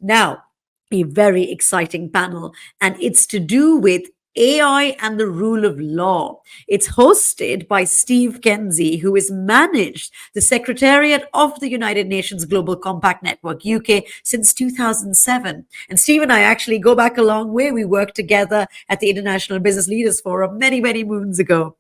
Now, a very exciting panel, and it's to do with AI and the rule of law. It's hosted by Steve Kenzie, who has managed the Secretariat of the United Nations Global Compact Network, UK, since 2007. And Steve and I actually go back a long way. We worked together at the International Business Leaders Forum many, many moons ago.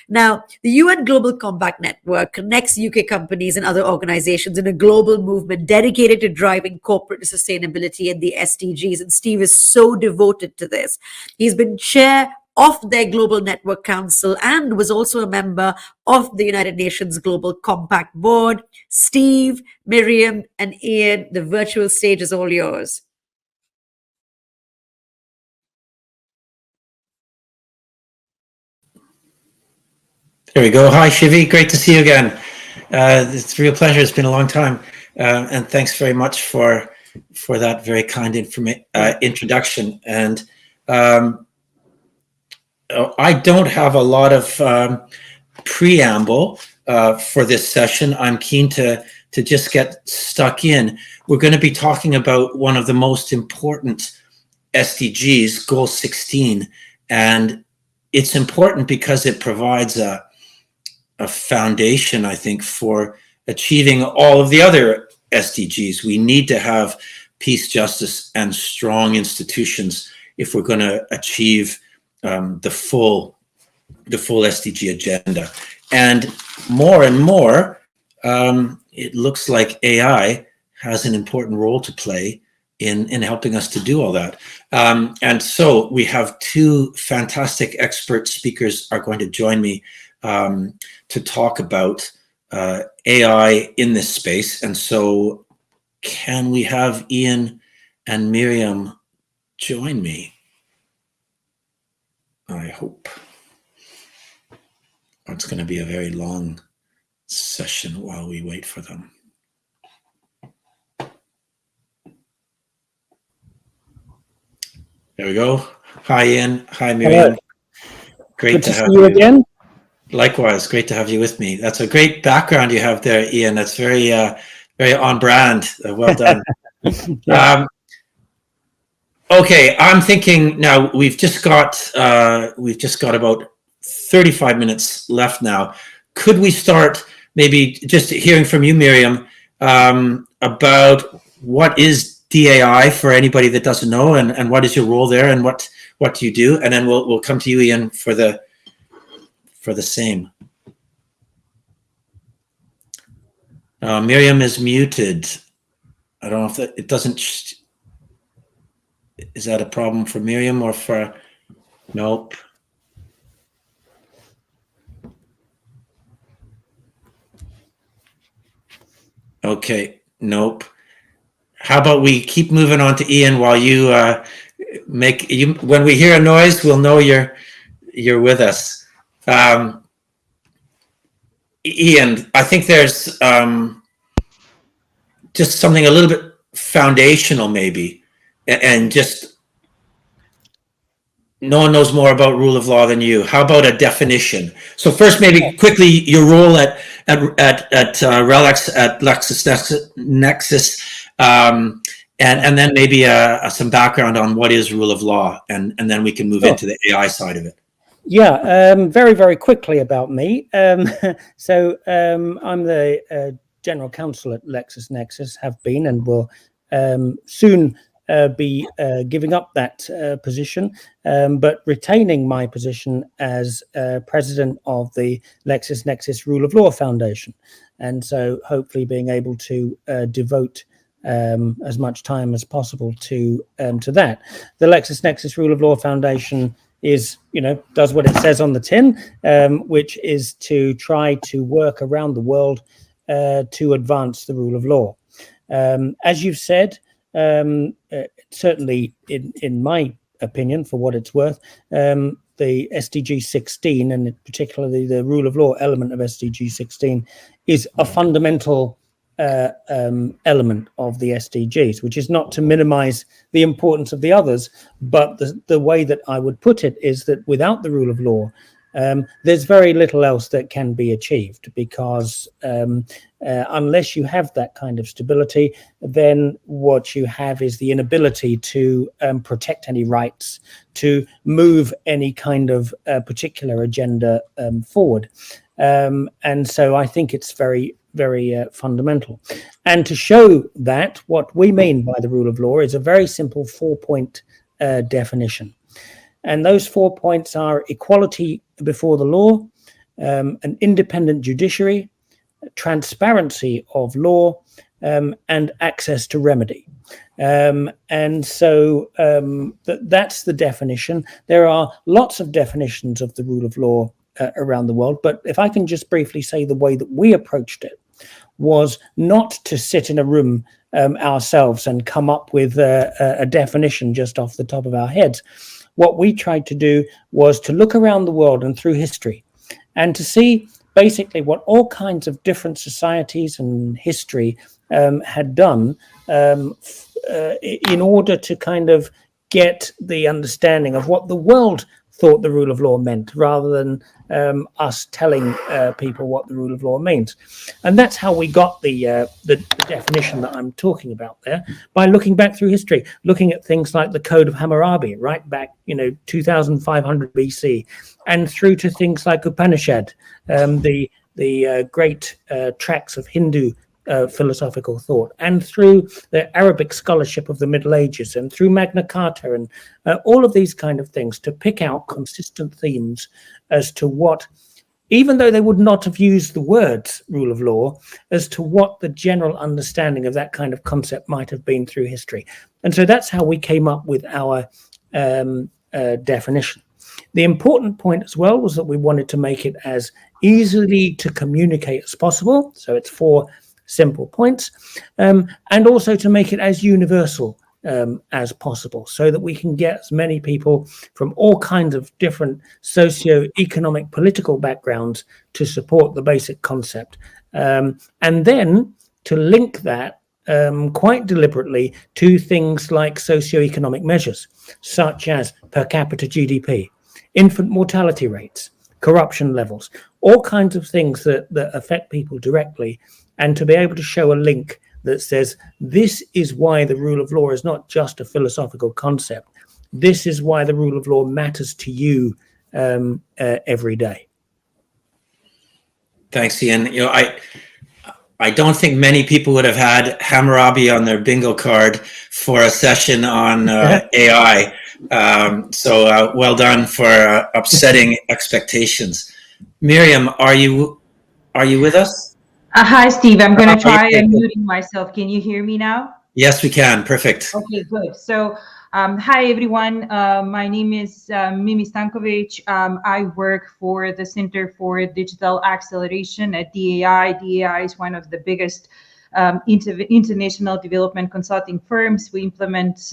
Now, the UN Global Compact Network connects UK companies and other organizations in a global movement dedicated to driving corporate sustainability and the SDGs. And Steve is so devoted to this. He's been chair of their Global Network Council and was also a member of the United Nations Global Compact Board. Steve, Miriam, and Ian, the virtual stage is all yours. There we go. Hi, Shivi. Great to see you again. It's a real pleasure. It's been a long time. And thanks very much for that very kind introduction. And I don't have a lot of preamble for this session. I'm keen to just get stuck in. We're going to be talking about one of the most important SDGs, Goal 16. And it's important because it provides a foundation, I think, for achieving all of the other SDGs. We need to have peace, justice, and strong institutions if we're going to achieve the full SDG agenda. And more, it looks like AI has an important role to play in helping us to do all that. And so we have two fantastic expert speakers are going to join me to talk about AI in this space. And so can we have Ian and Miriam join me? I hope. It's going to be a very long session while we wait for them. There we go. Hi, Ian. Hi, Miriam. Hello. Great Good to see have you again. Likewise, great to have you with me. That's a great background you have there, Ian. That's very on brand. Well done. Yeah. Okay, I'm thinking now we've just got about 35 minutes left now. Could we start maybe just hearing from you, Miriam, about what is DAI for anybody that doesn't know, and what is your role there, and what do you do, and then we'll come to you, Ian, for the same. Miriam is muted. I don't know if it doesn't. Is that a problem for Miriam or for? Nope. Okay. Nope. How about we keep moving on to Ian while you when we hear a noise, we'll know you're with us. Ian, I think there's just something a little bit foundational maybe, and just no one knows more about rule of law than you. How about a definition? So first, maybe quickly, your role at RELX at LexisNexis, and then maybe some background on what is rule of law, and then we can move into the AI side of it. Yeah, very, very quickly about me. So I'm the General Counsel at LexisNexis, have been, and will soon be giving up that position, but retaining my position as President of the LexisNexis Rule of Law Foundation. And so hopefully being able to devote as much time as possible to that. The LexisNexis Rule of Law Foundation is, does what it says on the tin, which is to try to work around the world to advance the rule of law. As you've said, certainly in my opinion, for what it's worth, the SDG 16, and particularly the rule of law element of SDG 16, is a fundamental element of the SDGs, which is not to minimize the importance of the others, but the way that I would put it is that without the rule of law, there's very little else that can be achieved, because Unless you have that kind of stability, then what you have is the inability to protect any rights, to move any kind of particular agenda forward. And so I think it's very, very fundamental. And to show that, what we mean by the rule of law is a very simple 4-point definition. And those 4 points are equality before the law, an independent judiciary, transparency of law, and access to remedy. And so that's the definition. There are lots of definitions of the rule of law around the world, but if I can just briefly say, the way that we approached it was not to sit in a room ourselves and come up with a definition just off the top of our heads. What we tried to do was to look around the world and through history and to see basically what all kinds of different societies and history had done in order to kind of get the understanding of what the world thought the rule of law meant, rather than us telling people what the rule of law means. And that's how we got the definition that I'm talking about there, by looking back through history, looking at things like the Code of Hammurabi, right back, 2500 BC, and through to things like Upanishad, the great tracts of Hindu philosophical thought, and through the Arabic scholarship of the Middle Ages, and through Magna Carta, and all of these kind of things, to pick out consistent themes as to what, even though they would not have used the words rule of law, as to what the general understanding of that kind of concept might have been through history. And so that's how we came up with our definition. The important point as well was that we wanted to make it as easily to communicate as possible. So it's 4 simple points, and also to make it as universal as possible, so that we can get as many people from all kinds of different socio-economic, political backgrounds to support the basic concept, and then to link that quite deliberately to things like socio-economic measures, such as per capita GDP, infant mortality rates, corruption levels, all kinds of things that affect people directly, and to be able to show a link that says, this is why the rule of law is not just a philosophical concept. This is why the rule of law matters to you every day. Thanks, Ian. I don't think many people would have had Hammurabi on their bingo card for a session on AI. So well done for upsetting expectations. Miriam, are you with us? Hi, Steve. I'm going to try unmuting myself. Can you hear me now? Yes, we can. Perfect. Okay, good. So, hi, everyone. My name is Mimi Stankovich. I work for the Center for Digital Acceleration at DAI. DAI is one of the biggest international development consulting firms. We implement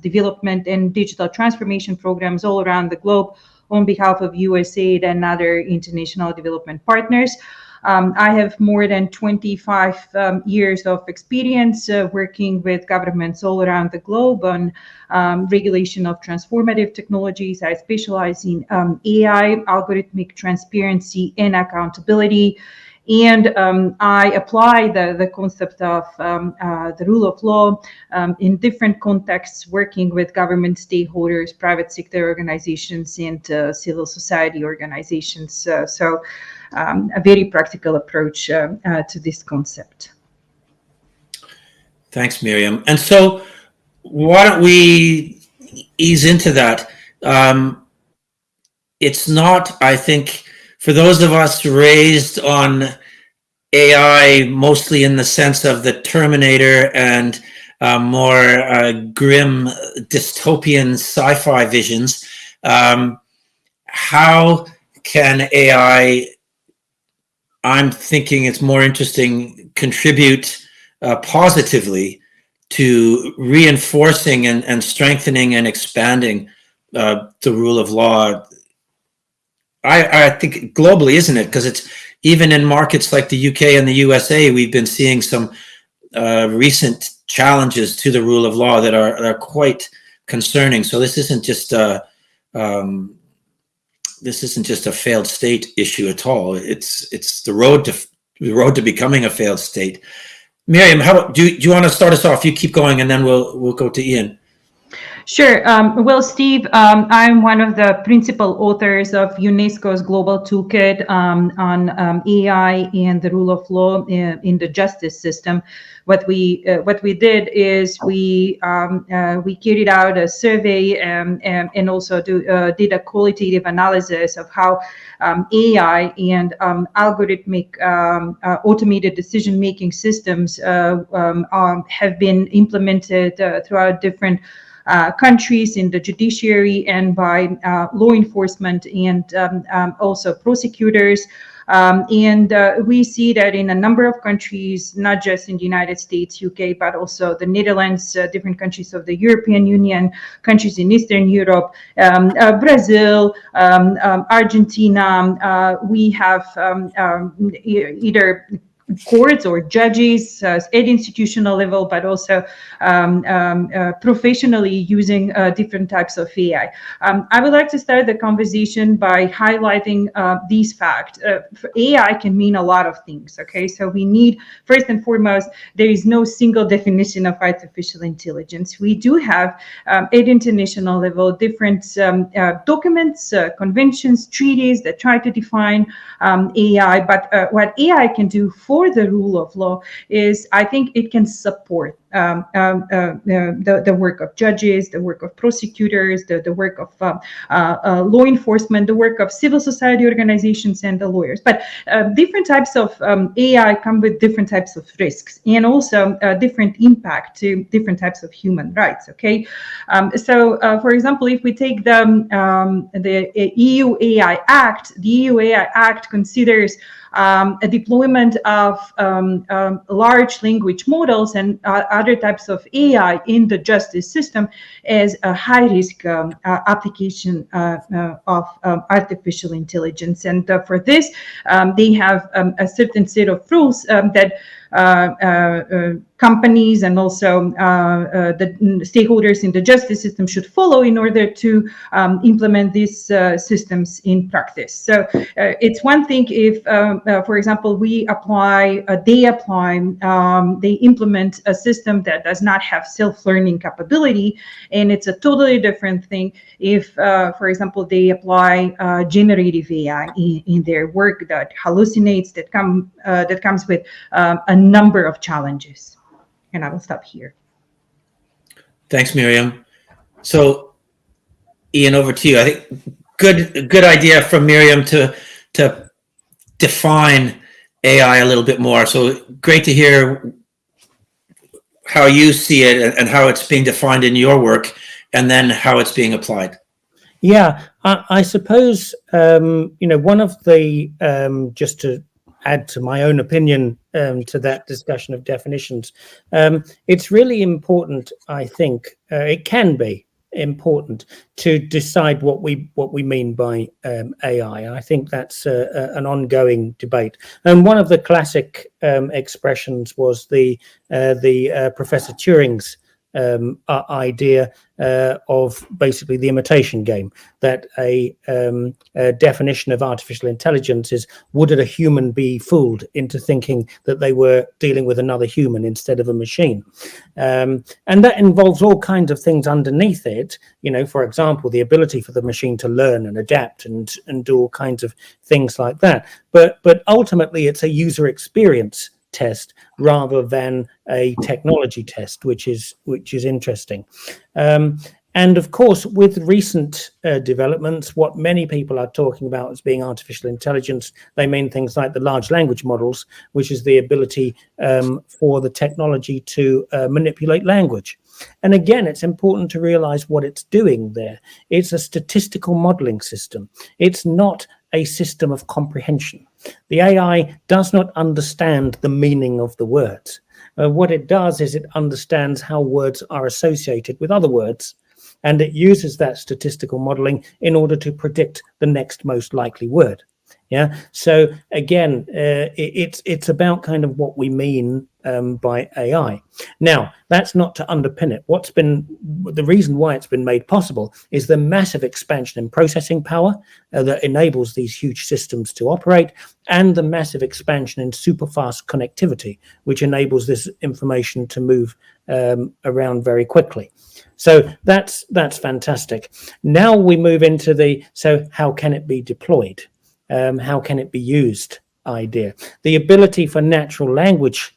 development and digital transformation programs all around the globe on behalf of USAID and other international development partners. I have more than 25 years of experience working with governments all around the globe on regulation of transformative technologies. I specialize in AI, algorithmic transparency, and accountability. And I apply the concept of the rule of law in different contexts, working with government stakeholders, private sector organizations, and civil society organizations. So a very practical approach to this concept. Thanks, Miriam. And so why don't we ease into that? It's not, I think, for those of us raised on AI, mostly in the sense of the Terminator and more grim dystopian sci-fi visions, how can AI, I'm thinking it's more interesting, contribute positively to reinforcing and strengthening and expanding the rule of law? I think globally, isn't it? Because it's even in markets like the UK and the USA, we've been seeing some recent challenges to the rule of law that are quite concerning. So this isn't just this isn't just a failed state issue at all. It's the road to becoming a failed state. Miriam, do you want to start us off? You keep going, and then we'll go to Ian. Sure. Well, Steve, I'm one of the principal authors of UNESCO's Global Toolkit on AI and the rule of law in the justice system. What we did is we carried out a survey and also did a qualitative analysis of how AI and algorithmic automated decision-making systems have been implemented throughout different countries in the judiciary and by law enforcement and also prosecutors. We see that in a number of countries, not just in the United States, UK, but also the Netherlands, different countries of the European Union, countries in Eastern Europe, Brazil, Argentina, we have either courts or judges at institutional level, but also professionally using different types of AI. I would like to start the conversation by highlighting these facts. AI can mean a lot of things, okay? So we need, first and foremost, there is no single definition of artificial intelligence. We do have at international level different documents, conventions, treaties that try to define AI, but what AI can do for the rule of law is, I think it can support the work of judges, the work of prosecutors, the work of law enforcement, the work of civil society organizations and the lawyers. But different types of AI come with different types of risks and also different impact to different types of human rights. Okay, so for example, if we take the EU AI Act, the EU AI Act considers a deployment of large language models and other types of AI in the justice system as a high-risk application of artificial intelligence. And for this, they have a certain set of rules that companies and also the stakeholders in the justice system should follow in order to implement these systems in practice. So it's one thing if, for example, they implement a system that does not have self-learning capability, and it's a totally different thing if, for example, they apply generative AI in their work that hallucinates, that comes with a number of challenges. And I will stop here. Thanks, Miriam. So, Ian, over to you. I think good idea from Miriam to define AI a little bit more. So great to hear how you see it and how it's being defined in your work, and then how it's being applied. Yeah, I suppose one of the just to add to my own opinion to that discussion of definitions, it's really important, I think, it can be important to decide what we mean by AI. And I think that's an ongoing debate. And one of the classic expressions was the Professor Turing's idea of basically the imitation game, that a definition of artificial intelligence is, would a human be fooled into thinking that they were dealing with another human instead of a machine? And that involves all kinds of things underneath it, for example, the ability for the machine to learn and adapt and do all kinds of things like that. But ultimately it's a user experience test rather than a technology test, which is interesting. And of course, with recent developments, what many people are talking about as being artificial intelligence, they mean things like the large language models, which is the ability for the technology to manipulate language. And again, it's important to realize what it's doing there. It's a statistical modeling system. It's not a system of comprehension. The AI does not understand the meaning of the words. What it does is it understands how words are associated with other words, and it uses that statistical modeling in order to predict the next most likely word. Yeah. So again, it's about kind of what we mean by AI. Now, that's not to underpin it. The reason why it's been made possible is the massive expansion in processing power that enables these huge systems to operate, and the massive expansion in super fast connectivity, which enables this information to move around very quickly. So that's fantastic. Now we move into so how can it be deployed? How can it be used idea? The ability for natural language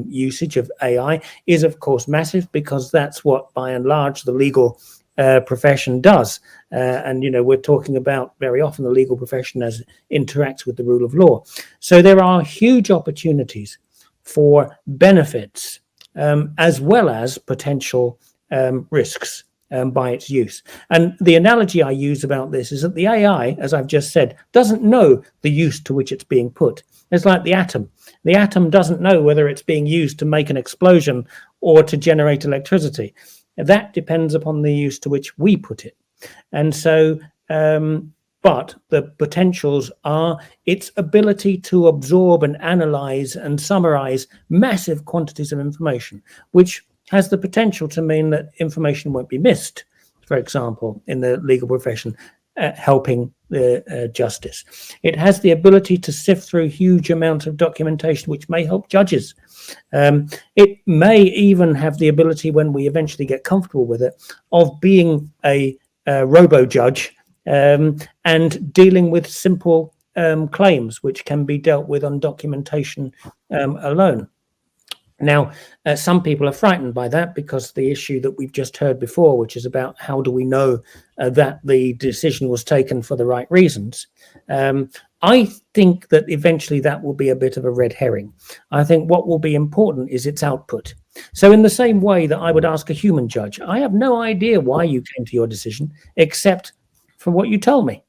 usage of AI is, of course, massive, because that's what, by and large, the legal profession does. And, we're talking about very often the legal profession as it interacts with the rule of law. So there are huge opportunities for benefits as well as potential risks by its use. And the analogy I use about this is that the AI, as I've just said, doesn't know the use to which it's being put. It's like the atom. The atom doesn't know whether it's being used to make an explosion or to generate electricity. That depends upon the use to which we put it. And so, but the potentials are its ability to absorb and analyze and summarize massive quantities of information, which has the potential to mean that information won't be missed, for example, in the legal profession, helping the justice. It has the ability to sift through huge amounts of documentation, which may help judges. It may even have the ability, when we eventually get comfortable with it, of being a robo-judge and dealing with simple claims, which can be dealt with on documentation alone. Now, some people are frightened by that, because the issue that we've just heard before, which is about how do we know that the decision was taken for the right reasons. I think that eventually that will be a bit of a red herring. I think what will be important is its output. So in the same way that I would ask a human judge, I have no idea why you came to your decision, except for what you told me.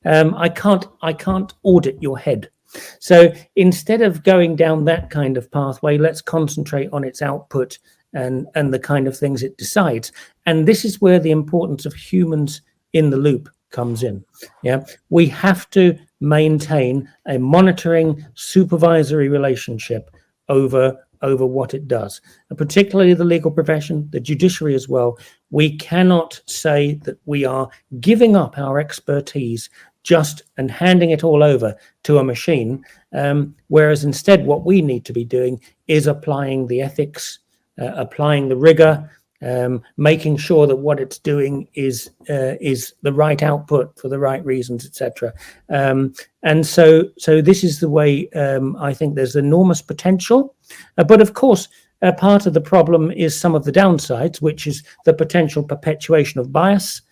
I can't audit your head. So instead of going down that kind of pathway, let's concentrate on its output and the kind of things it decides. And this is where the importance of humans in the loop comes in. Yeah, we have to maintain a monitoring, supervisory relationship over what it does, and particularly the legal profession, the judiciary as well. We cannot say that we are giving up our expertise and handing it all over to a machine, whereas instead what we need to be doing is applying the ethics, applying the rigor, making sure that what it's doing is the right output for the right reasons, etc. And so this is the way I think there's enormous potential, but of course part of the problem is some of the downsides, which is the potential perpetuation of bias.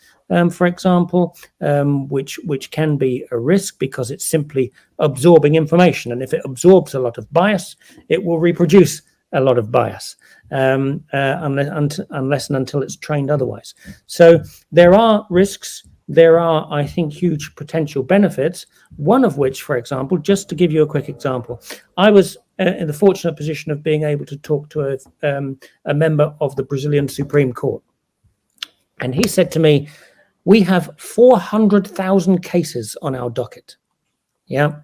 For example, which can be a risk, because it's simply absorbing information. And if it absorbs a lot of bias, it will reproduce a lot of bias, unless and until it's trained otherwise. So there are risks. There are, I think, huge potential benefits, one of which, for example, just to give you a quick example, I was in the fortunate position of being able to talk to a member of the Brazilian Supreme Court. And he said to me, we have 400,000 cases on our docket. Yeah,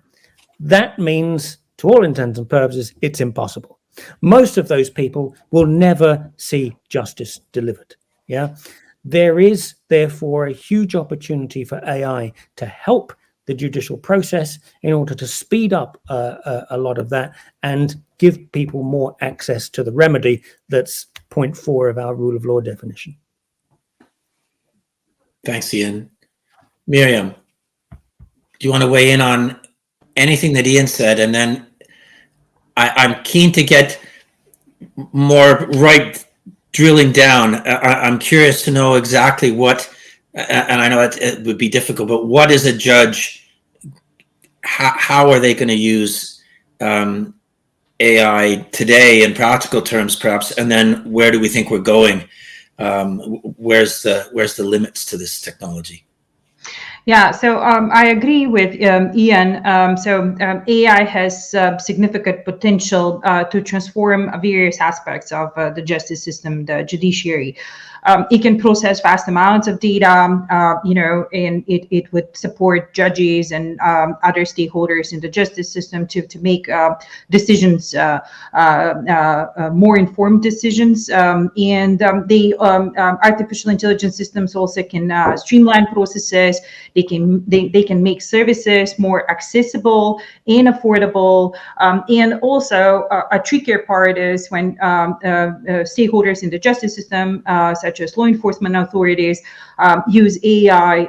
that means, to all intents and purposes, it's impossible. Most of those people will never see justice delivered. Yeah, there is therefore a huge opportunity for AI to help the judicial process in order to speed up a lot of that and give people more access to the remedy that's point 4 of our rule of law definition. Thanks, Ian. Miriam, do you want to weigh in on anything that Ian said? And then I'm keen to get more drilling down. I'm curious to know exactly what, and I know it would be difficult, but what is a judge? How are they going to use AI today in practical terms, perhaps? And then where do we think we're going? Where's the limits to this technology? Yeah, so I agree with Ian. AI has significant potential to transform various aspects of the justice system, the judiciary. it can process vast amounts of data, and it would support judges and other stakeholders in the justice system to make decisions, more informed decisions. The artificial intelligence systems also can streamline processes. They can make services more accessible and affordable. And also a trickier part is when stakeholders in the justice system, such as law enforcement authorities, use AI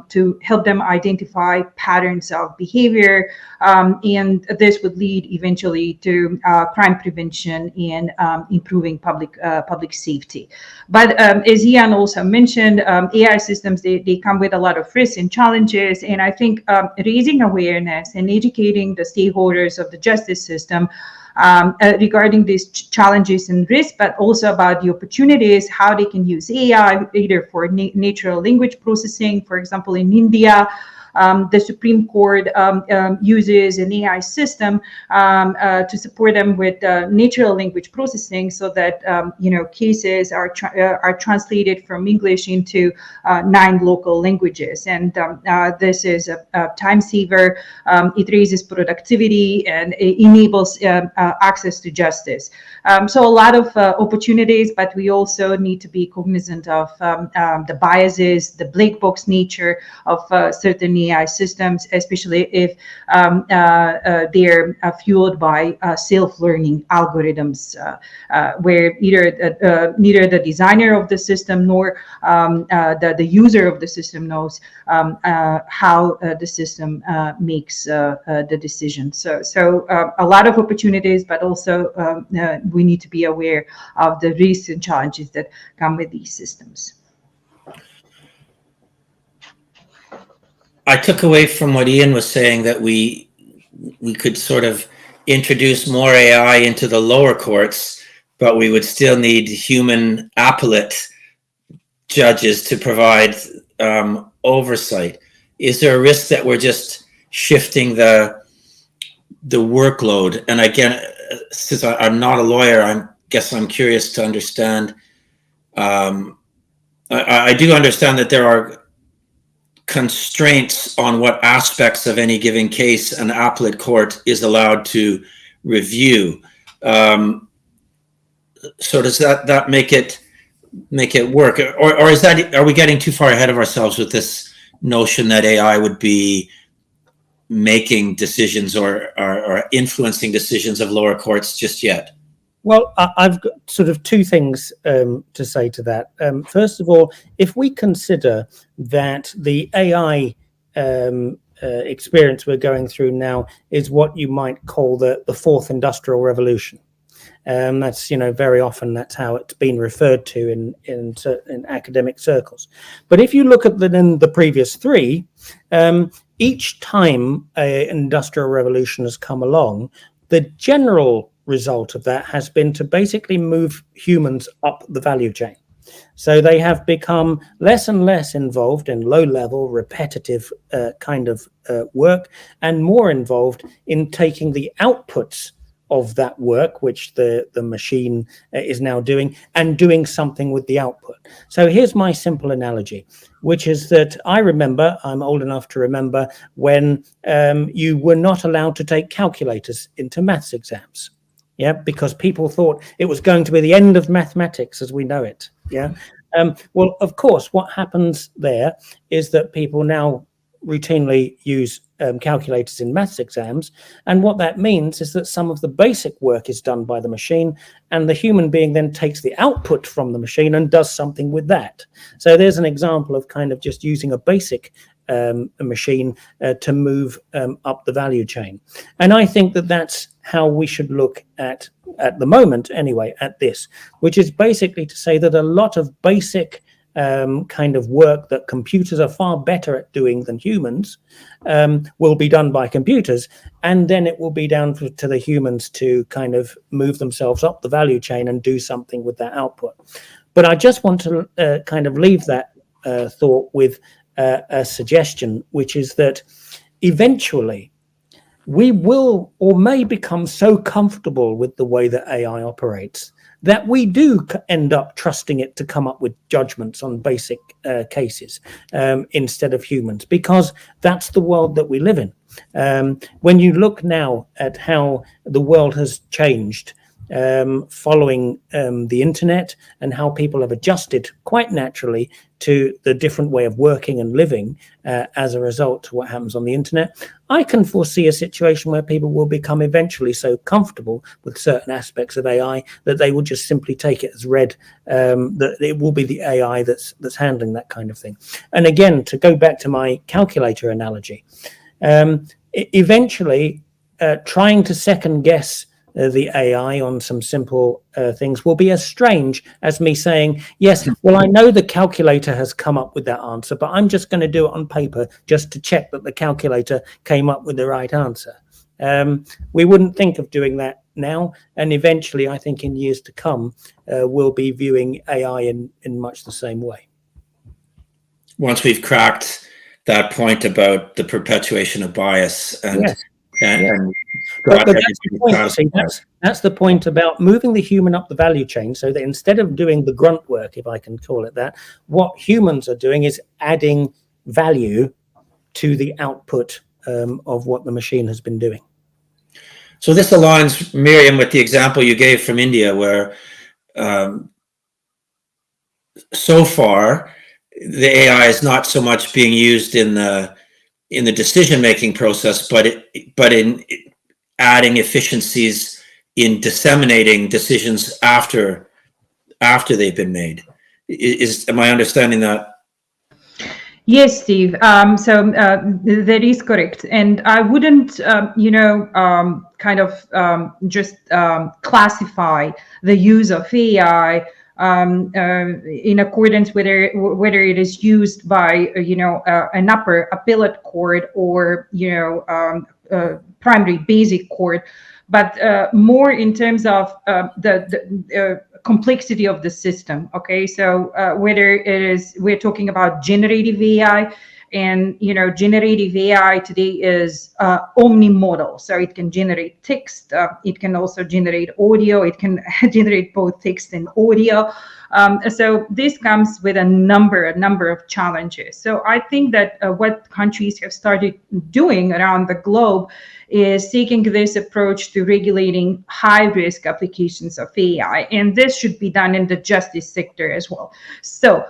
to help them identify patterns of behavior, and this would lead eventually to crime prevention and improving public safety. But as Ian also mentioned, AI systems, they come with a lot of risks and challenges, and I think raising awareness and educating the stakeholders of the justice system regarding these challenges and risks, but also about the opportunities, how they can use AI either for natural language processing. For example, in India, the Supreme Court uses an AI system to support them with natural language processing, so that cases are translated from English into 9 local languages, and this is a time saver. It raises productivity and it enables access to justice. So a lot of opportunities, but we also need to be cognizant of the biases, the black box nature of certain AI systems, especially if they're fueled by self-learning algorithms, where neither the designer of the system nor the user of the system knows how the system makes the decision. So a lot of opportunities, but also we need to be aware of the risks and challenges that come with these systems. I took away from what Ian was saying that we could sort of introduce more AI into the lower courts, but we would still need human appellate judges to provide oversight. Is there a risk that we're just shifting the workload? And again, since I'm not a lawyer, I guess I'm curious to understand. I do understand that there are constraints on what aspects of any given case an appellate court is allowed to review. So does that make it work, or is that, are we getting too far ahead of ourselves with this notion that AI would be making decisions or influencing decisions of lower courts just yet? Well, I've got sort of 2 things to say to that. First of all, if we consider that the AI experience we're going through now is what you might call the 4th industrial revolution. That's, very often that's how it's been referred to in academic circles. But if you look at the previous 3, each time an industrial revolution has come along, the general result of that has been to basically move humans up the value chain. So they have become less and less involved in low-level, repetitive kind of work, and more involved in taking the outputs of that work, which the machine is now doing, and doing something with the output. So here's my simple analogy, which is that I'm old enough to remember when you were not allowed to take calculators into maths exams. Yeah, because people thought it was going to be the end of mathematics as we know it. Yeah. Well, of course, what happens there is that people now routinely use calculators in maths exams. And what that means is that some of the basic work is done by the machine, and the human being then takes the output from the machine and does something with that. So there's an example of kind of just using a basic a machine to move up the value chain. And I think that that's how we should look at the moment anyway, at this, which is basically to say that a lot of basic kind of work that computers are far better at doing than humans will be done by computers, and then it will be down to the humans to kind of move themselves up the value chain and do something with that output. But I just want to kind of leave that thought with a suggestion, which is that eventually we will or may become so comfortable with the way that AI operates that we do end up trusting it to come up with judgments on basic cases instead of humans, because that's the world that we live in. When you look now at how the world has changed following the internet, and how people have adjusted quite naturally to the different way of working and living as a result of what happens on the internet, I can foresee a situation where people will become eventually so comfortable with certain aspects of AI that they will just simply take it as read, that it will be the AI that's handling that kind of thing. And again, to go back to my calculator analogy, eventually trying to second guess the AI on some simple things will be as strange as me saying, yes, well, I know the calculator has come up with that answer, but I'm just going to do it on paper just to check that the calculator came up with the right answer. We wouldn't think of doing that now. And eventually, I think in years to come, we'll be viewing AI in much the same way. Once we've cracked that point about the perpetuation of bias and But that's the point about moving the human up the value chain, so that instead of doing the grunt work, if I can call it that, what humans are doing is adding value to the output of what the machine has been doing. So this aligns, Miriam, with the example you gave from India, where so far the AI is not so much being used in the decision-making process, but in adding efficiencies in disseminating decisions after they've been made. Am I understanding that? Yes, Steve. So that is correct, and I wouldn't, just classify the use of AI in accordance with whether it is used by an upper appellate court or primary basic court, but more in terms of the complexity of the system. Okay, so whether it is, we're talking about generative AI, and generative AI today is omnimodal, so it can generate text, it can also generate audio, it can generate both text and audio. So this comes with a number of challenges. So I think that what countries have started doing around the globe is taking this approach to regulating high-risk applications of AI, and this should be done in the justice sector as well. So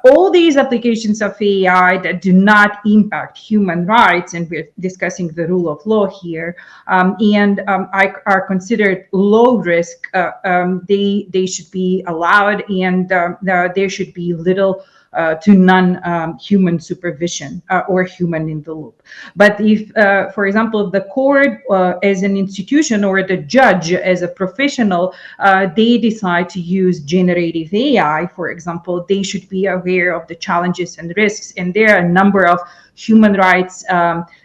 all these applications of AI that do not impact human rights, and we're discussing the rule of law here, are considered low risk, they should be allowed, and there should be little to none human supervision or human in the loop. But if, for example, the court as an institution or the judge as a professional, they decide to use generative AI, for example, they should be aware of the challenges and risks. And there are a number of human rights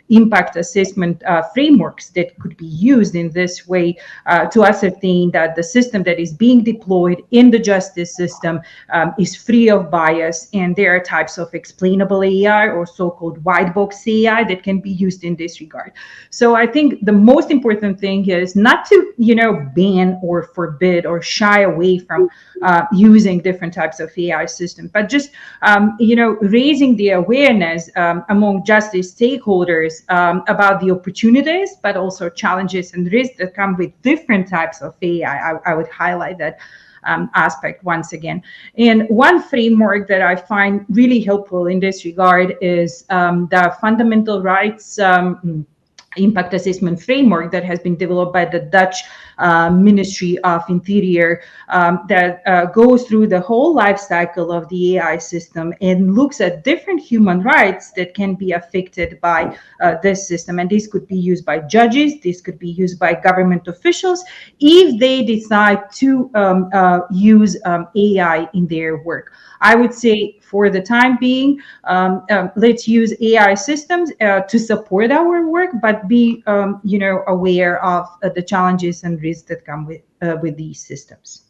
impact assessment frameworks that could be used in this way to ascertain that the system that is being deployed in the justice system is free of bias, and there are types of explainable AI or so-called white box AI that can be used in this regard. So I think the most important thing is not to ban or forbid or shy away from using different types of AI systems, but just raising the awareness among justice stakeholders about the opportunities, but also challenges and risks that come with different types of AI. I would highlight that aspect once again. And one framework that I find really helpful in this regard is the fundamental rights impact assessment framework that has been developed by the Dutch Ministry of Interior, that goes through the whole life cycle of the AI system and looks at different human rights that can be affected by this system. And this could be used by judges, this could be used by government officials if they decide to use AI in their work. I would say for the time being, let's use AI systems to support our work, but be aware of the challenges and risks that come with these systems.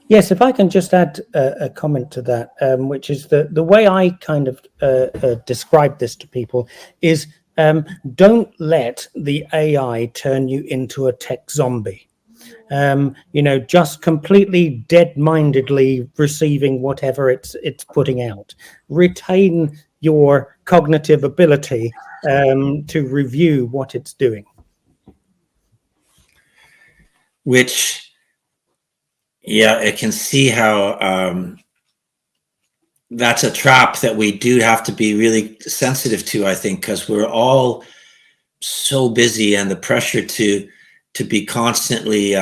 Yes, if I can just add a comment to that, which is the way I kind of describe this to people is don't let the AI turn you into a tech zombie. just completely dead-mindedly receiving whatever it's putting out. Retain your cognitive ability to review what it's doing. Which, yeah, I can see how that's a trap that we do have to be really sensitive to, I think, because we're all so busy, and the pressure to be constantly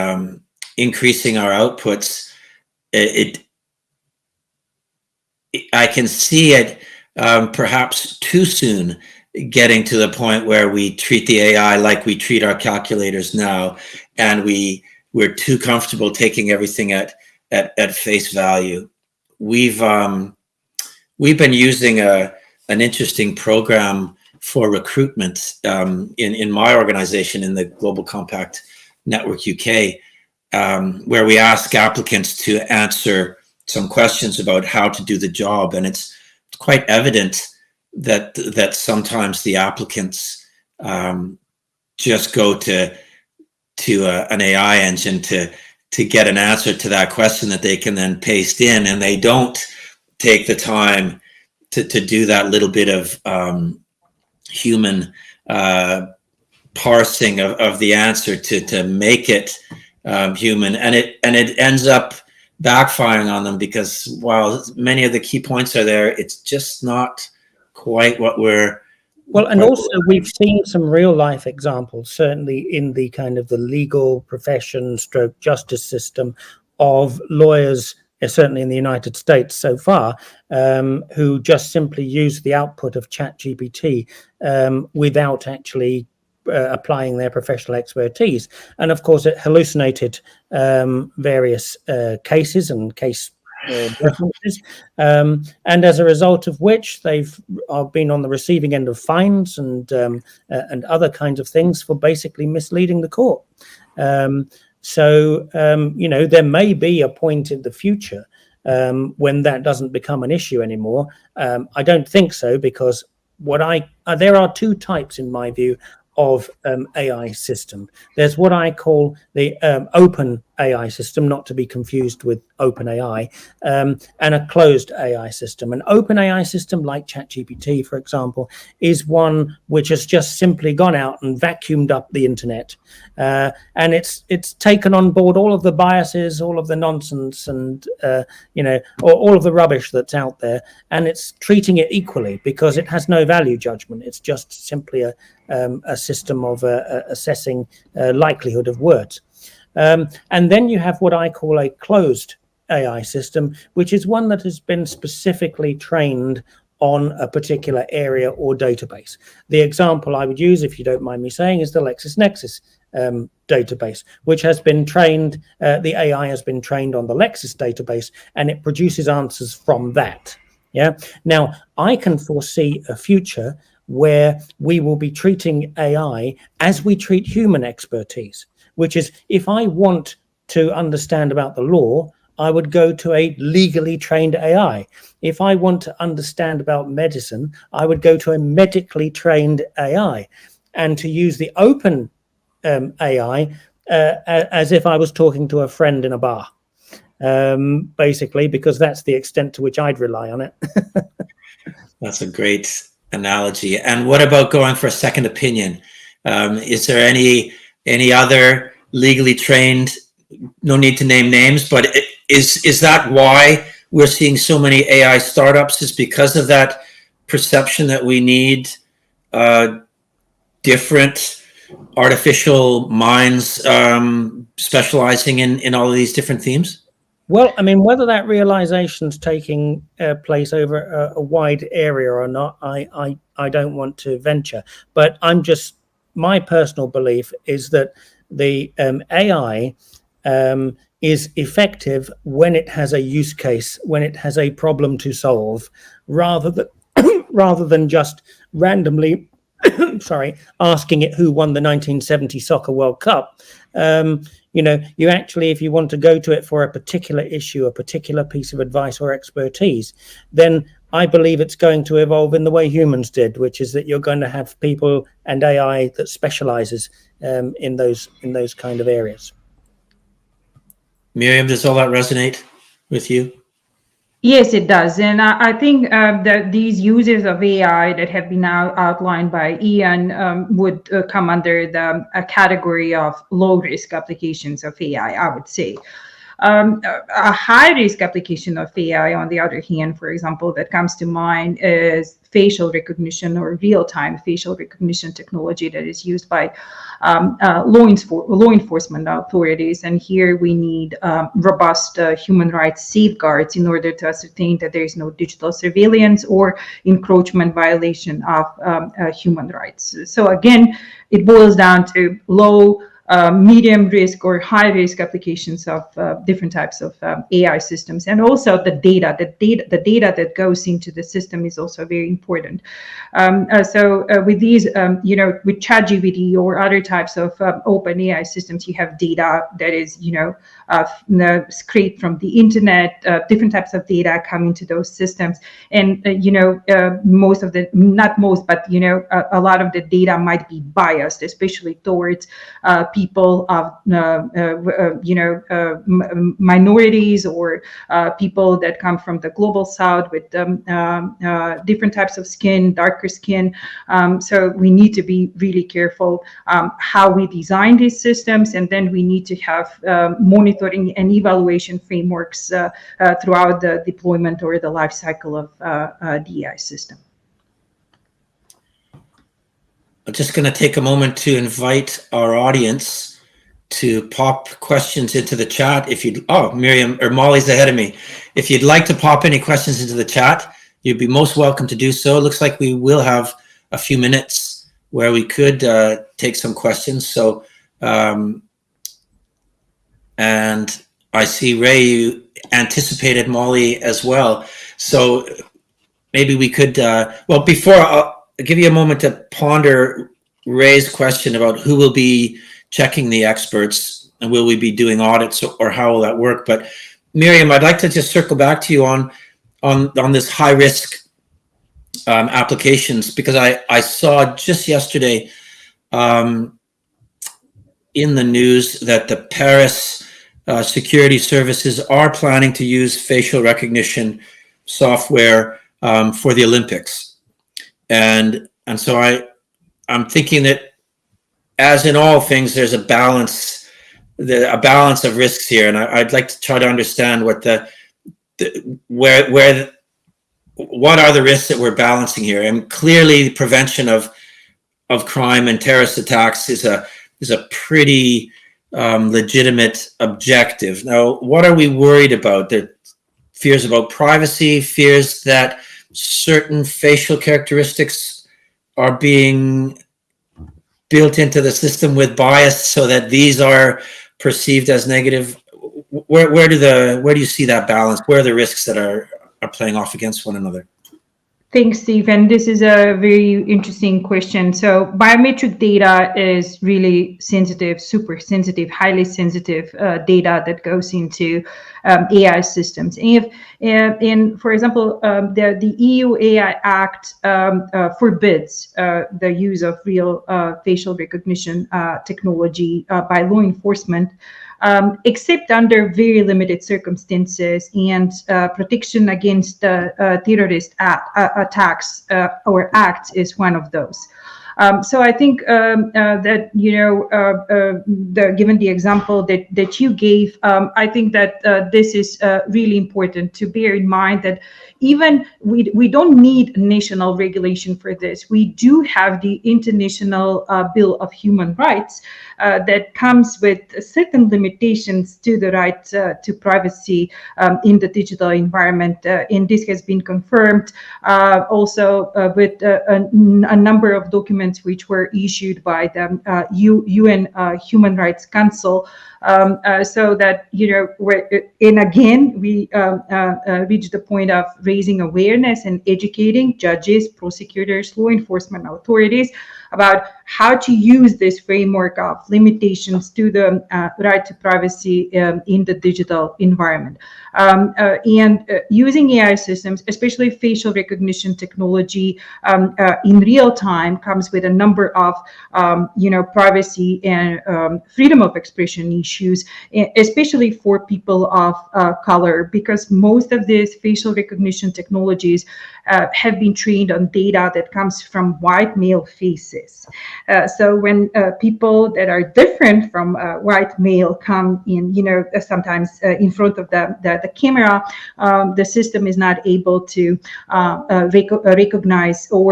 increasing our outputs, I can see it perhaps too soon getting to the point where we treat the AI like we treat our calculators now, and we're too comfortable taking everything at face value. We've been using an interesting program for recruitment in my organization, in the Global Compact Network UK, where we ask applicants to answer some questions about how to do the job, and it's quite evident that sometimes the applicants just go to an AI engine to get an answer to that question that they can then paste in, and they don't take the time to do that little bit of human parsing of the answer to make it human, and it ends up backfiring on them, because while many of the key points are there, it's just not quite what we're. Well, and also we've seen some real life examples, certainly in the kind of the legal profession stroke justice system, of lawyers, certainly in the United States so far, who just simply use the output of ChatGPT without actually applying their professional expertise. And of course, it hallucinated various cases and case references, and as a result of which they've been on the receiving end of fines and other kinds of things for basically misleading the court. So there may be a point in the future when that doesn't become an issue anymore. I don't think so, because there are two types, in my view, of AI system. There's what I call the open AI system, not to be confused with OpenAI, and a closed AI system. An open AI system like ChatGPT, for example, is one which has just simply gone out and vacuumed up the internet, and it's taken on board all of the biases, all of the nonsense, and all of the rubbish that's out there, and it's treating it equally because it has no value judgment. It's just simply a system of assessing likelihood of words. And then you have what I call a closed AI system, which is one that has been specifically trained on a particular area or database. The example I would use, if you don't mind me saying, is the LexisNexis database, which has been trained, the AI has been trained on the Lexis database, and it produces answers from that. Yeah. Now, I can foresee a future where we will be treating AI as we treat human expertise, which is, if I want to understand about the law, I would go to a legally trained AI. If I want to understand about medicine, I would go to a medically trained AI, and to use the open AI as if I was talking to a friend in a bar, basically, because that's the extent to which I'd rely on it. That's a great analogy. And what about going for a second opinion? Is there any other legally trained, no need to name names, but is that why we're seeing so many AI startups? Is because of that perception that we need different artificial minds specializing in all of these different themes? Well, I mean, whether that realization's taking place over a wide area or not, I don't want to venture. But my personal belief is that the AI is effective when it has a use case, when it has a problem to solve, rather than just randomly asking it who won the 1970 Soccer World Cup. You actually, if you want to go to it for a particular issue, a particular piece of advice or expertise, then I believe it's going to evolve in the way humans did, which is that you're going to have people and AI that specializes in those kind of areas. Miriam, does all that resonate with you? Yes, it does. And I think that these uses of AI that have been now outlined by Ian would come under the category of low-risk applications of AI, I would say. A high-risk application of AI, on the other hand, for example, that comes to mind is facial recognition or real-time facial recognition technology that is used by law enforcement authorities. And here we need robust human rights safeguards in order to ascertain that there is no digital surveillance or encroachment violation of human rights. So again, it boils down to low, medium risk or high risk applications of different types of AI systems, and also the data that goes into the system is also very important. So with these, with ChatGPT or other types of open AI systems, you have data that is, scraped from the internet, different types of data come into those systems, and most of the, not most, but a lot of the data might be biased, especially towards people of minorities or people that come from the global south with different types of skin, darker skin. So we need to be really careful how we design these systems, and then we need to have monitoring and evaluation frameworks throughout the deployment or the life cycle of the AI system. I'm just going to take a moment to invite our audience to pop questions into the chat. If you'd, Miriam or Molly's ahead of me. If you'd like to pop any questions into the chat, you'd be most welcome to do so. It looks like we will have a few minutes where we could take some questions. So, and I see Ray, you anticipated Molly as well. So maybe we could, well, before I'll give you a moment to ponder Ray's question about who will be checking the experts and will we be doing audits, or how will that work? But Miriam, I'd like to just circle back to you on this high risk applications, because I saw just yesterday in the news that the Paris security services are planning to use facial recognition software for the Olympics. And so I'm thinking that, as in all things, there's a balance of risks here, and I'd like to try to understand what what are the risks that we're balancing here. And clearly, prevention of crime and terrorist attacks is a pretty legitimate objective. Now, what are we worried about? The fears about privacy, fears that certain facial characteristics are being built into the system with bias so that these are perceived as negative. Where do you see that balance? Where are the risks that are playing off against one another? Thanks, Steve. And this is a very interesting question. So biometric data is really sensitive, super sensitive, highly sensitive data that goes into AI systems. And for example, the EU AI Act forbids the use of real facial recognition technology by law enforcement, except under very limited circumstances, and protection against terrorist attacks or acts is one of those. So I think that, given the example that you gave, I think that this is really important to bear in mind, that even we don't need national regulation for this. We do have the International Bill of Human Rights that comes with certain limitations to the right to privacy in the digital environment. And this has been confirmed also with a number of documents which were issued by the UN Human Rights Council. So that, and again, we reach the point of raising awareness and educating judges, prosecutors, law enforcement authorities about how to use this framework of limitations to the right to privacy in the digital environment. And using AI systems, especially facial recognition technology in real time, comes with a number of, privacy and freedom of expression issues, especially for people of color, because most of these facial recognition technologies have been trained on data that comes from white male faces. So when people that are different from white male come in, sometimes in front of the camera, the system is not able to recognize or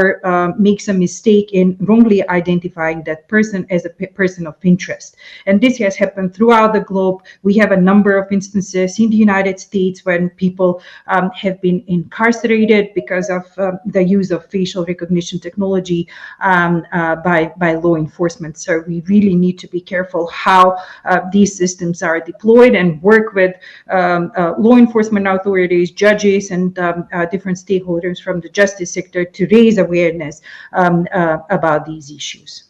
make some mistake in wrongly identifying that person as a person of interest. And this has happened throughout the globe. We have a number of instances in the United States when people have been incarcerated because of the use of facial recognition technology by law enforcement. So we really need to be careful how these systems are deployed, and work with law enforcement authorities, judges, and different stakeholders from the justice sector to raise awareness about these issues.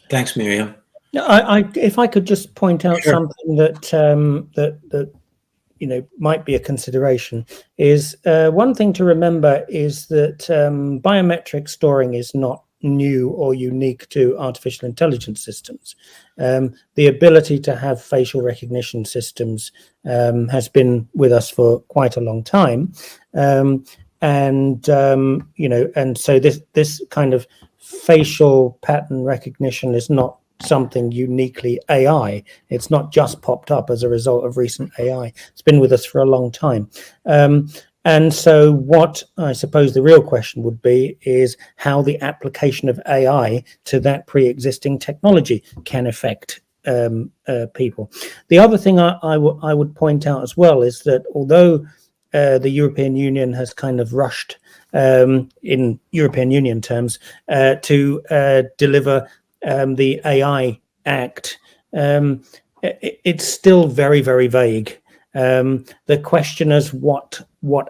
Thanks, Miriam. If I could just point out Sure. something that might be a consideration, is one thing to remember is that biometric storing is not new or unique to artificial intelligence systems. The ability to have facial recognition systems has been with us for quite a long time, and so this kind of facial pattern recognition is not something uniquely AI. It's not just popped up as a result of recent AI. It's been with us for a long time. And so what I suppose the real question would be is how the application of AI to that pre-existing technology can affect people. The other thing I would point out as well is that although the European Union has kind of rushed in European Union terms to deliver the AI Act, it's still very, very vague. The question is what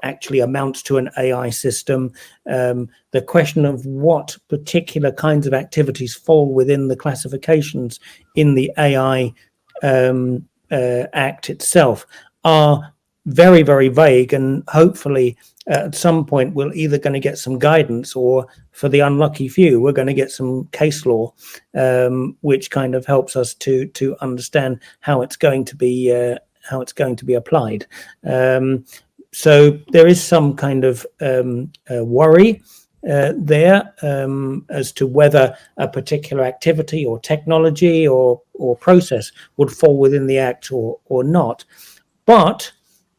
actually amounts to an AI system, the question of what particular kinds of activities fall within the classifications in the AI Act itself are very, very vague, and hopefully at some point we're either going to get some guidance, or for the unlucky few, we're going to get some case law, which kind of helps us to understand how it's going to be applied. So there is some kind of worry there as to whether a particular activity or technology or process would fall within the Act or not. But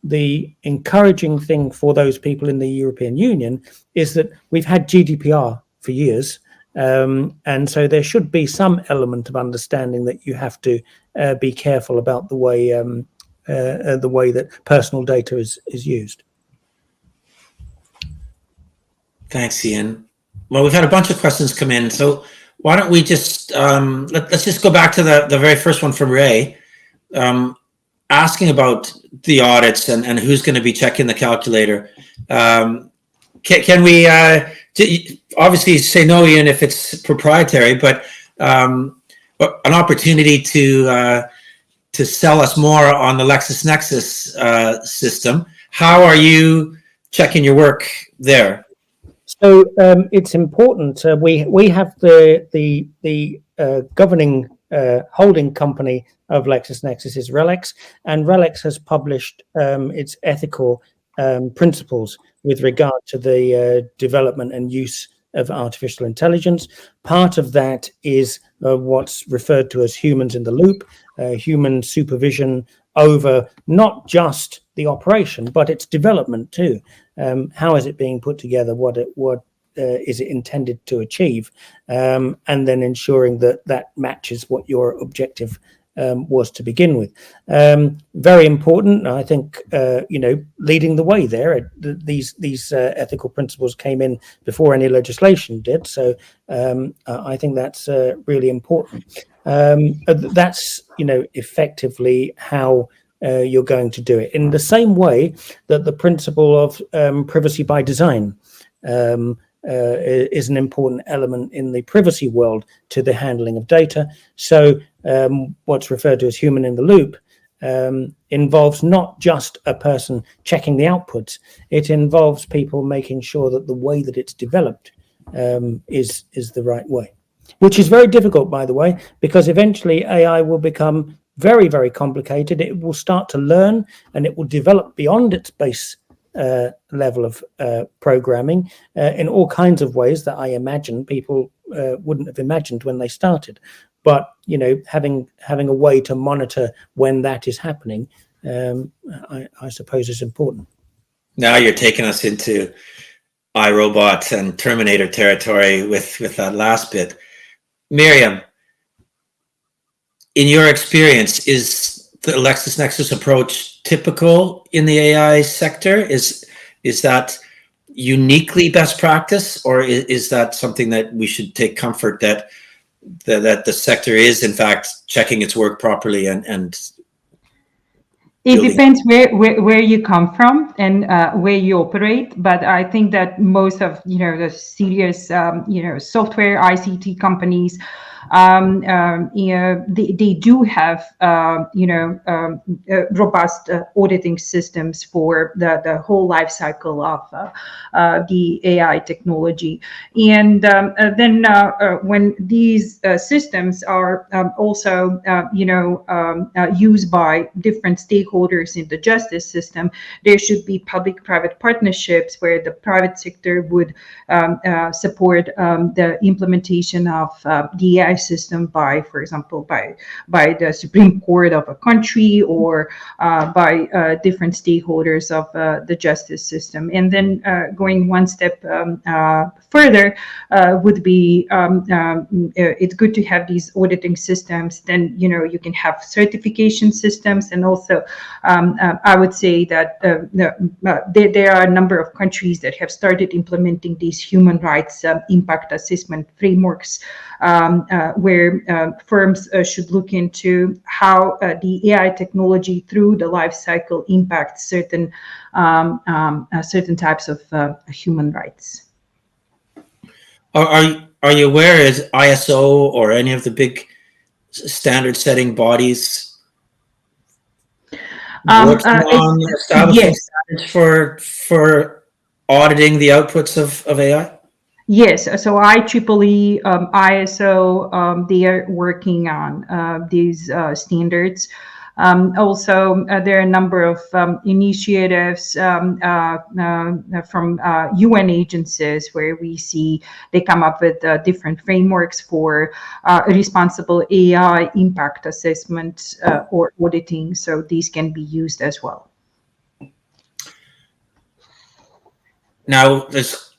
the encouraging thing for those people in the European Union is that we've had GDPR for years, and so there should be some element of understanding that you have to be careful about the way that personal data is used. Thanks, Ian. Well, we've had a bunch of questions come in, so why don't we just let's just go back to the very first one from Ray, asking about the audits and who's going to be checking the calculator. Can we obviously say no, Ian, if it's proprietary, but an opportunity to sell us more on the LexisNexis system. How are you checking your work there? So it's important. We have the governing holding company of LexisNexis is RELX, and RELX has published its ethical principles with regard to the development and use of artificial intelligence. Part of that is what's referred to as humans in the loop, human supervision over not just the operation, but its development too. How is it being put together? What is it intended to achieve? And then ensuring that matches what your objective was to begin with. Very important. I think leading the way there. These ethical principles came in before any legislation did. So I think that's really important. That's effectively how you're going to do it, in the same way that the principle of privacy by design is an important element in the privacy world to the handling of data. So what's referred to as human in the loop involves not just a person checking the outputs. It involves people making sure that the way that it's developed is the right way. which is very difficult, by the way, because eventually AI will become very, very complicated. It will start to learn and it will develop beyond its base level of programming in all kinds of ways that I imagine people wouldn't have imagined when they started. But, you know, having a way to monitor when that is happening, I suppose is important. Now you're taking us into iRobot and Terminator territory with that last bit. Miriam, in your experience, is the LexisNexis approach typical in the AI sector? Is that uniquely best practice, or is that something that we should take comfort that the sector is in fact checking its work properly and it depends where you come from and where you operate, but I think that most of the serious software ICT companies, they do have robust auditing systems for the whole life cycle of the AI technology. And then when these systems are also used by different stakeholders in the justice system, there should be public-private partnerships where the private sector would support the implementation of the AI system by, for example, by the Supreme Court of a country or by different stakeholders of the justice system. And then going one step further would be it's good to have these auditing systems. Then you can have certification systems, and also I would say that there are a number of countries that have started implementing these human rights impact assessment frameworks, where firms should look into how the AI technology through the life cycle impacts certain types of human rights. Are you aware, is ISO or any of the big standard setting bodies working on establishing standards for auditing the outputs of AI? Yes, so IEEE, ISO, they are working on these standards. Also, there are a number of initiatives from UN agencies where we see they come up with different frameworks for responsible AI impact assessment or auditing. So these can be used as well. Now, there's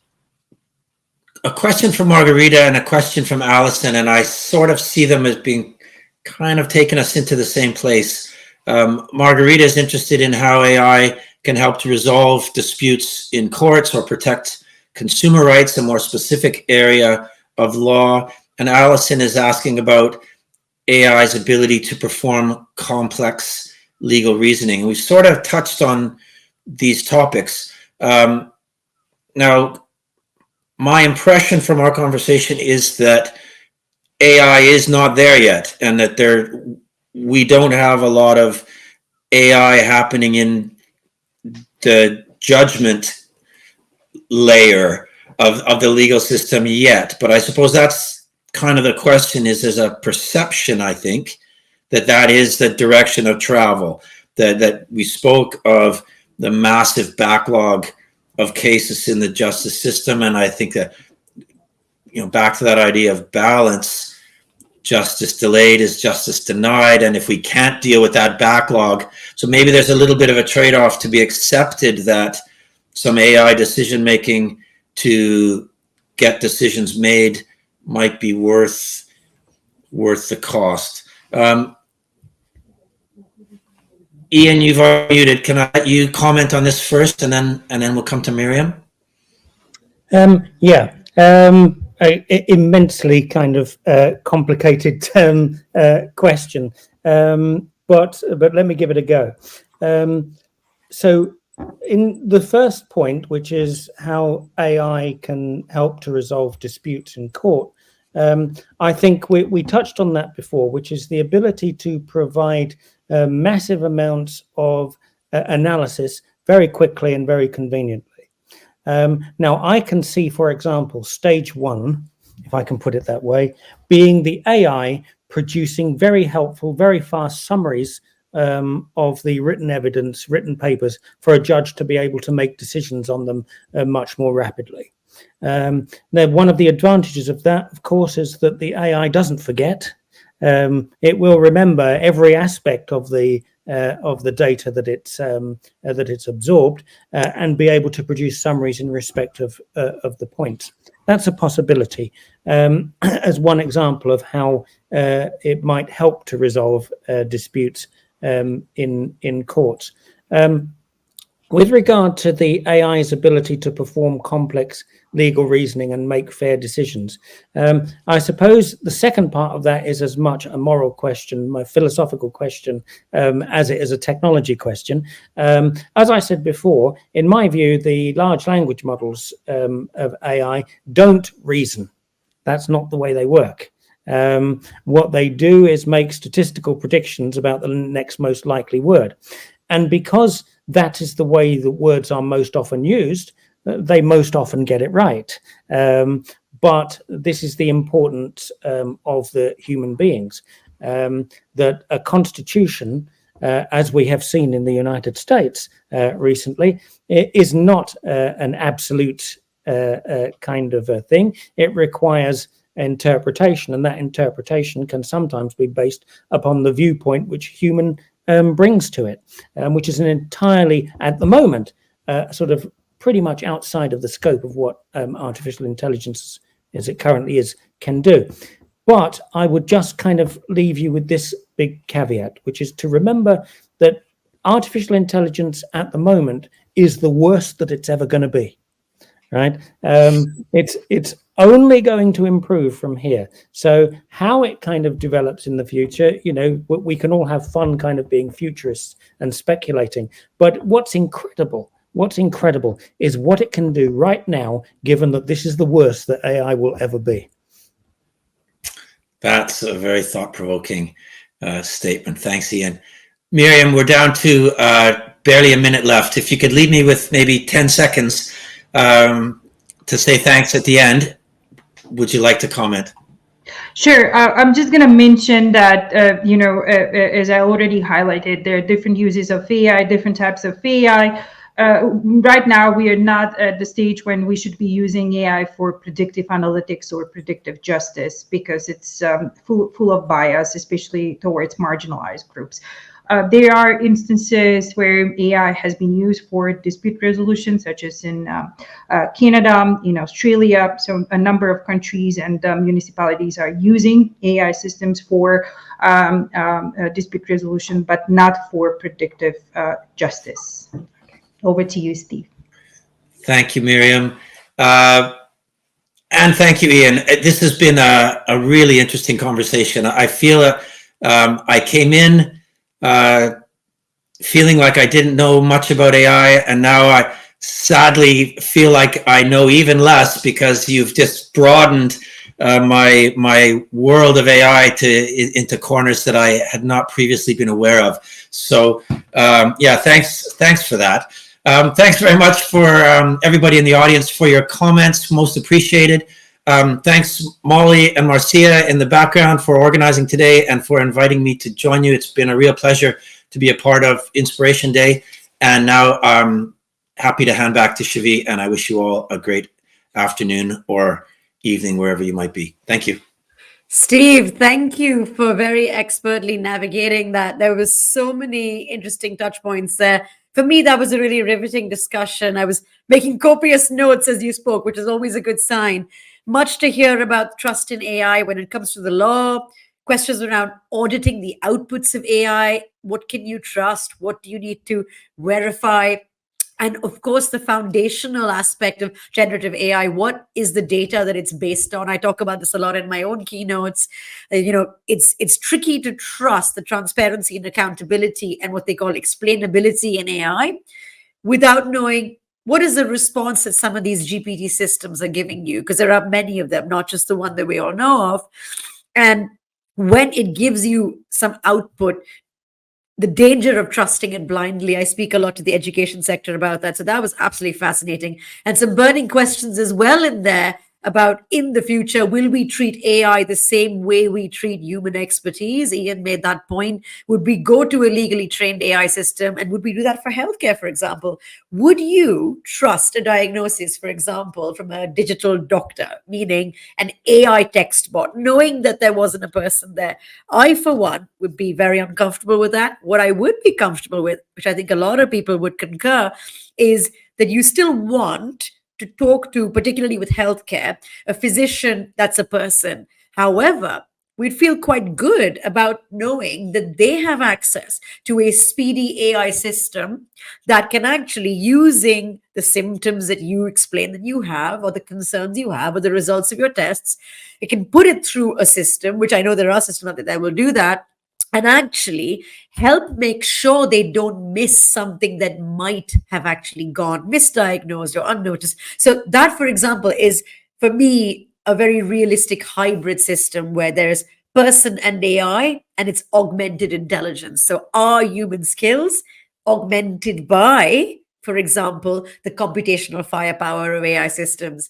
a question from Margarita and a question from Allison, and I sort of see them as being kind of taking us into the same place. Margarita is interested in how AI can help to resolve disputes in courts or protect consumer rights, a more specific area of law. And Allison is asking about AI's ability to perform complex legal reasoning. We've sort of touched on these topics. Now, my impression from our conversation is that AI is not there yet, and that we don't have a lot of AI happening in the judgment layer of the legal system yet. But I suppose that's kind of the question, is there's a perception, I think, that is the direction of travel, that we spoke of the massive backlog of cases in the justice system. And I think that, back to that idea of balance, justice delayed is justice denied. And if we can't deal with that backlog, so maybe there's a little bit of a trade-off to be accepted that some AI decision-making to get decisions made might be worth the cost. Ian, you've unmuted. Can I let you comment on this first, and then we'll come to Miriam? Immensely kind of complicated question, but let me give it a go. So in the first point, which is how AI can help to resolve disputes in court, I think we touched on that before, which is the ability to provide massive amounts of analysis very quickly and very conveniently. Now, I can see, for example, stage one if I can put it that way, being the AI producing very helpful, very fast summaries of the written evidence, written papers, for a judge to be able to make decisions on them much more rapidly. Now, one of the advantages of that, of course, is that the AI doesn't forget. It will remember every aspect of the data that it's absorbed and be able to produce summaries in respect of the points. That's a possibility as one example of how it might help to resolve disputes in courts. With regard to the AI's ability to perform complex legal reasoning and make fair decisions, I suppose the second part of that is as much a moral question, a philosophical question, as it is a technology question. As I said before, in my view, the large language models of AI don't reason. That's not the way they work. What they do is make statistical predictions about the next most likely word. And because that is the way the words are most often used, they most often get it right. But this is the importance of the human beings, that a constitution, as we have seen in the United States recently, is not an absolute kind of a thing. It requires interpretation, and that interpretation can sometimes be based upon the viewpoint which human brings to it, which is an entirely, at the moment, sort of pretty much outside of the scope of what artificial intelligence, as it currently is, can do. But I would just kind of leave you with this big caveat, which is to remember that artificial intelligence at the moment is the worst that it's ever going to be. Right? It's only going to improve from here. So how it kind of develops in the future, you know, we can all have fun kind of being futurists and speculating. But what's incredible is what it can do right now, given that this is the worst that AI will ever be. That's a very thought-provoking statement. Thanks, Ian. Miriam, we're down to barely a minute left. If you could leave me with maybe 10 seconds to say thanks at the end, would you like to comment? Sure. I'm just going to mention that, as I already highlighted, there are different uses of AI, different types of AI. Right now, we are not at the stage when we should be using AI for predictive analytics or predictive justice, because it's full of bias, especially towards marginalized groups. There are instances where AI has been used for dispute resolution, such as in Canada, in Australia. So a number of countries and municipalities are using AI systems for dispute resolution, but not for predictive justice. Over to you, Steve. Thank you, Miriam. And thank you, Ian. This has been a really interesting conversation. I feel I came in feeling like I didn't know much about AI, and now I sadly feel like I know even less, because you've just broadened my world of AI into corners that I had not previously been aware of. So yeah, thanks for that. Thanks very much for everybody in the audience for your comments, most appreciated. Thanks, Molly and Marcia in the background, for organizing today and for inviting me to join you. It's been a real pleasure to be a part of Inspiration Day. And now I'm happy to hand back to Shavi, and I wish you all a great afternoon or evening, wherever you might be. Thank you. Steve, thank you for very expertly navigating that. There was so many interesting touch points there. For me, that was a really riveting discussion. I was making copious notes as you spoke, which is always a good sign. Much to hear about trust in AI when it comes to the law, questions around auditing the outputs of AI. What can you trust? What do you need to verify? And of course, the foundational aspect of generative AI, what is the data that it's based on? I talk about this a lot in my own keynotes. It's tricky to trust the transparency and accountability and what they call explainability in AI without knowing what is the response that some of these GPT systems are giving you, because there are many of them, not just the one that we all know of. And when it gives you some output, the danger of trusting it blindly. I speak a lot to the education sector about that. So that was absolutely fascinating. And some burning questions as well in there about in the future, will we treat AI the same way we treat human expertise? Ian made that point. Would we go to a legally trained AI system, and would we do that for healthcare, for example? Would you trust a diagnosis, for example, from a digital doctor, meaning an AI text bot, knowing that there wasn't a person there? I, for one, would be very uncomfortable with that. What I would be comfortable with, which I think a lot of people would concur, is that you still want to talk to, particularly with healthcare, a physician that's a person. However, we'd feel quite good about knowing that they have access to a speedy AI system that can actually, using the symptoms that you explain that you have, or the concerns you have, or the results of your tests, it can put it through a system, which I know there are systems out there that will do that, and actually help make sure they don't miss something that might have actually gone misdiagnosed or unnoticed. So that, for example, is, for me, a very realistic hybrid system where there's person and AI, and it's augmented intelligence. So our human skills augmented by, for example, the computational firepower of AI systems.